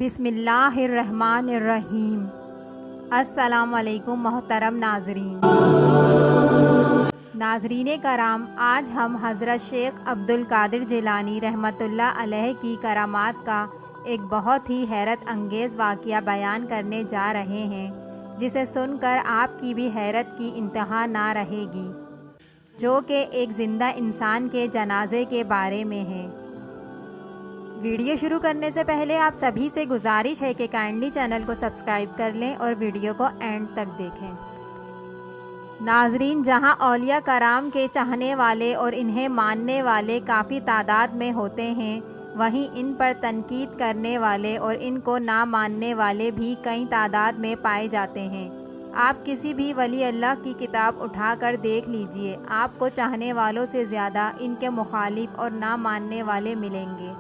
بسم اللہ الرحمن الرحیم۔ السلام علیکم محترم ناظرین کرام، آج ہم حضرت شیخ عبد القادر جیلانی رحمۃ اللہ علیہ کی کرامات کا ایک بہت ہی حیرت انگیز واقعہ بیان کرنے جا رہے ہیں، جسے سن کر آپ کی بھی حیرت کی انتہا نہ رہے گی، جو کہ ایک زندہ انسان کے جنازے کے بارے میں ہے۔ ویڈیو شروع کرنے سے پہلے آپ سبھی سے گزارش ہے کہ کائنڈلی چینل کو سبسکرائب کر لیں اور ویڈیو کو اینڈ تک دیکھیں۔ ناظرین، جہاں اولیاء کرام کے چاہنے والے اور انہیں ماننے والے کافی تعداد میں ہوتے ہیں، وہیں ان پر تنقید کرنے والے اور ان کو نہ ماننے والے بھی کئی تعداد میں پائے جاتے ہیں۔ آپ کسی بھی ولی اللہ کی کتاب اٹھا کر دیکھ لیجئے، آپ کو چاہنے والوں سے زیادہ ان کے مخالف اور نہ ماننے والے ملیں گے،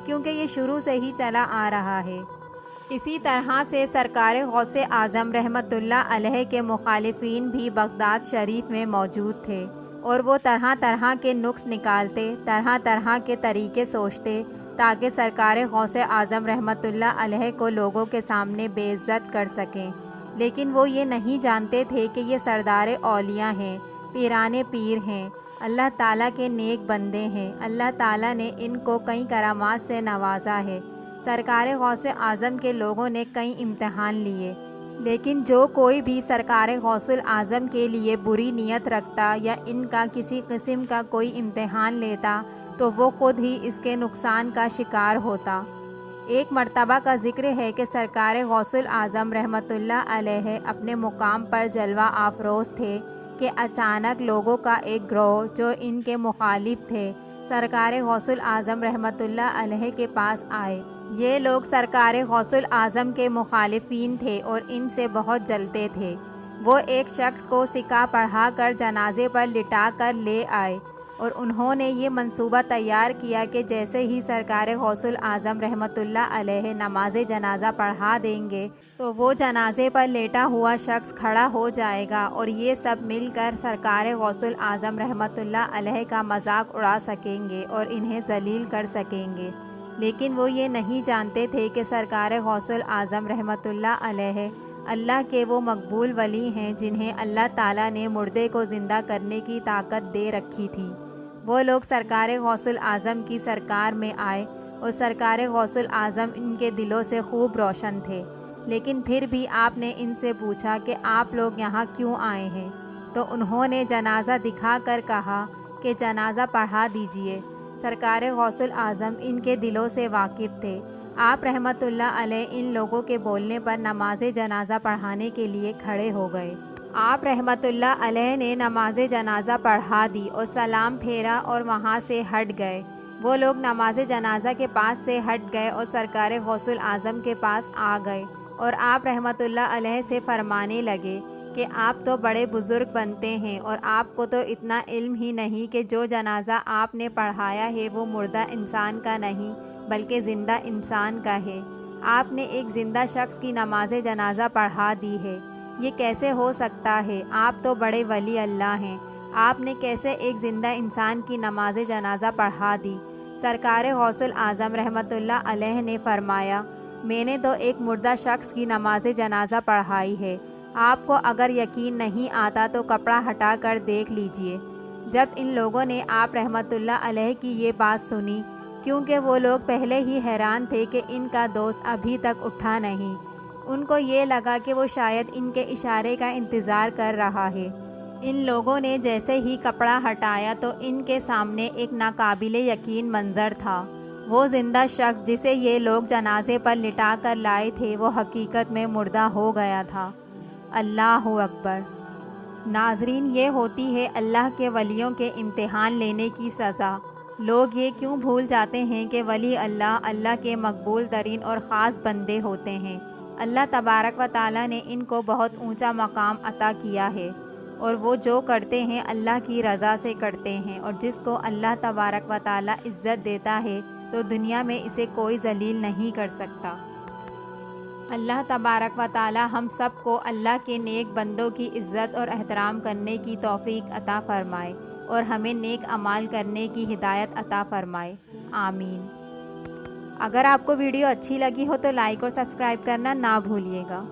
کیونکہ یہ شروع سے ہی چلا آ رہا ہے۔ اسی طرح سے سرکار غوث اعظم رحمۃ اللہ علیہ کے مخالفین بھی بغداد شریف میں موجود تھے، اور وہ طرح طرح کے نقص نکالتے، طرح طرح کے طریقے سوچتے تاکہ سرکار غوث اعظم رحمۃ اللہ علیہ کو لوگوں کے سامنے بے عزت کر سکیں، لیکن وہ یہ نہیں جانتے تھے کہ یہ سردار اولیاء ہیں، پیرانے پیر ہیں، اللہ تعالیٰ کے نیک بندے ہیں۔ اللہ تعالیٰ نے ان کو کئی کرامات سے نوازا ہے۔ سرکار غوث اعظم کے لوگوں نے کئی امتحان لیے، لیکن جو کوئی بھی سرکار غوث اعظم کے لیے بری نیت رکھتا یا ان کا کسی قسم کا کوئی امتحان لیتا تو وہ خود ہی اس کے نقصان کا شکار ہوتا۔ ایک مرتبہ کا ذکر ہے کہ سرکار غوث اعظم رحمۃ اللہ علیہ اپنے مقام پر جلوہ افروز تھے کہ اچانک لوگوں کا ایک گروہ جو ان کے مخالف تھے سرکار غوث اعظم رحمۃ اللہ علیہ کے پاس آئے۔ یہ لوگ سرکار غوث اعظم کے مخالفین تھے اور ان سے بہت جلتے تھے۔ وہ ایک شخص کو سکہ پڑھا کر جنازے پر لٹا کر لے آئے، اور انہوں نے یہ منصوبہ تیار کیا کہ جیسے ہی سرکار غوث اعظم رحمۃ اللہ علیہ نماز جنازہ پڑھا دیں گے تو وہ جنازے پر لیٹا ہوا شخص کھڑا ہو جائے گا، اور یہ سب مل کر سرکار غوث اعظم رحمۃ اللہ علیہ کا مذاق اڑا سکیں گے اور انہیں ذلیل کر سکیں گے۔ لیکن وہ یہ نہیں جانتے تھے کہ سرکار غوث اعظم رحمۃ اللہ علیہ اللہ کے وہ مقبول ولی ہیں جنہیں اللہ تعالیٰ نے مردے کو زندہ کرنے کی طاقت دے رکھی تھی۔ وہ لوگ سرکار غوث اعظم کی سرکار میں آئے، اور سرکار غوث اعظم ان کے دلوں سے خوب روشن تھے، لیکن پھر بھی آپ نے ان سے پوچھا کہ آپ لوگ یہاں کیوں آئے ہیں؟ تو انہوں نے جنازہ دکھا کر کہا کہ جنازہ پڑھا دیجئے۔ سرکار غوث اعظم ان کے دلوں سے واقف تھے۔ آپ رحمۃ اللہ علیہ ان لوگوں کے بولنے پر نماز جنازہ پڑھانے کے لیے کھڑے ہو گئے۔ آپ رحمۃ اللہ علیہ نے نماز جنازہ پڑھا دی اور سلام پھیرا اور وہاں سے ہٹ گئے۔ وہ لوگ نماز جنازہ کے پاس سے ہٹ گئے اور سرکار غوث اعظم کے پاس آ گئے، اور آپ رحمۃ اللہ علیہ سے فرمانے لگے کہ آپ تو بڑے بزرگ بنتے ہیں، اور آپ کو تو اتنا علم ہی نہیں کہ جو جنازہ آپ نے پڑھایا ہے وہ مردہ انسان کا نہیں بلکہ زندہ انسان کا ہے۔ آپ نے ایک زندہ شخص کی نماز جنازہ پڑھا دی ہے، یہ کیسے ہو سکتا ہے؟ آپ تو بڑے ولی اللہ ہیں، آپ نے کیسے ایک زندہ انسان کی نماز جنازہ پڑھا دی؟ سرکار غوث اعظم رحمۃ اللہ علیہ نے فرمایا، میں نے تو ایک مردہ شخص کی نماز جنازہ پڑھائی ہے، آپ کو اگر یقین نہیں آتا تو کپڑا ہٹا کر دیکھ لیجئے۔ جب ان لوگوں نے آپ رحمۃ اللہ علیہ کی یہ بات سنی، کیونکہ وہ لوگ پہلے ہی حیران تھے کہ ان کا دوست ابھی تک اٹھا نہیں، ان کو یہ لگا کہ وہ شاید ان کے اشارے کا انتظار کر رہا ہے۔ ان لوگوں نے جیسے ہی کپڑا ہٹایا تو ان کے سامنے ایک ناقابل یقین منظر تھا۔ وہ زندہ شخص جسے یہ لوگ جنازے پر لٹا کر لائے تھے وہ حقیقت میں مردہ ہو گیا تھا۔ اللہ اکبر۔ ناظرین، یہ ہوتی ہے اللہ کے ولیوں کے امتحان لینے کی سزا۔ لوگ یہ کیوں بھول جاتے ہیں کہ ولی اللہ اللہ کے مقبول ترین اور خاص بندے ہوتے ہیں؟ اللہ تبارک و تعالیٰ نے ان کو بہت اونچا مقام عطا کیا ہے، اور وہ جو کرتے ہیں اللہ کی رضا سے کرتے ہیں، اور جس کو اللہ تبارک و تعالیٰ عزت دیتا ہے تو دنیا میں اسے کوئی ذلیل نہیں کر سکتا۔ اللہ تبارک و تعالیٰ ہم سب کو اللہ کے نیک بندوں کی عزت اور احترام کرنے کی توفیق عطا فرمائے، اور ہمیں نیک اعمال کرنے کی ہدایت عطا فرمائے، آمین۔ اگر آپ کو ویڈیو اچھی لگی ہو تو لائک اور سبسکرائب کرنا نہ بھولیے گا۔